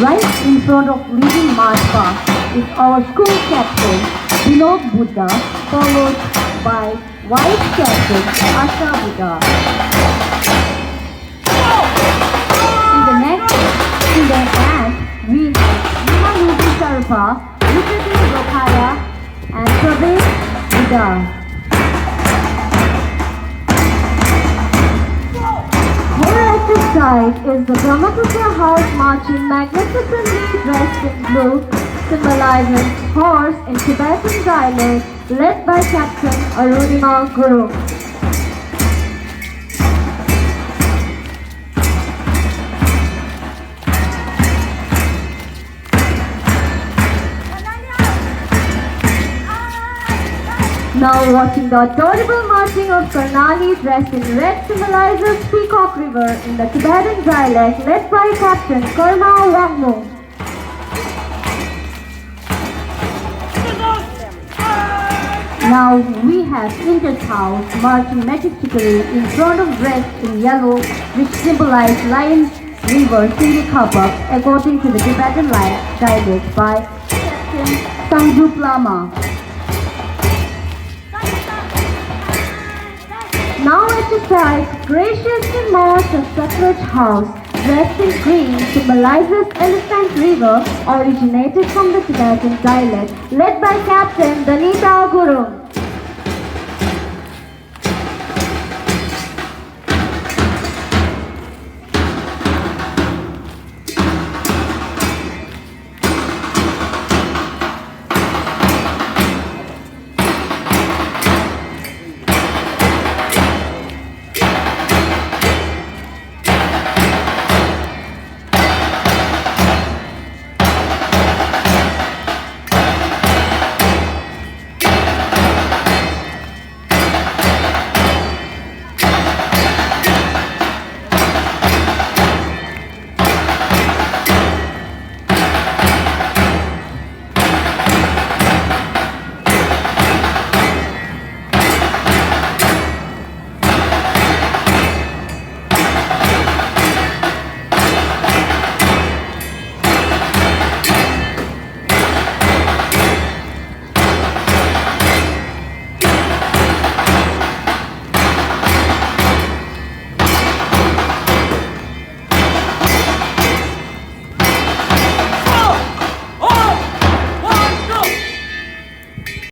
Right in front of leading march past is our school captain, Vinod Buddha, followed by vice captain Asha Buddha. In the end, we have Himanuji Sharpa, Rupati Rokhaya, and Pravesh Buddha. Here at the side is the Brahmaputra House marching magnificently dressed in blue, symbolizing horse in Tibetan dialect, led by Captain Arunima Guru. Now watching the adorable marching of Karnali dressed in red symbolizes Peacock River in the Tibetan dialect, led by Captain Karma Wangmo. Now we have Indus House marching majestically in front of dress in yellow, which symbolize Lion River Sindikapak according to the Tibetan dialect by Captain Sangjup Lama. Now at the side, graciously marched a sacred house, dressed in green, symbolizes Elephant River, originated from the Tibetan dialect, led by Captain Danita Guru.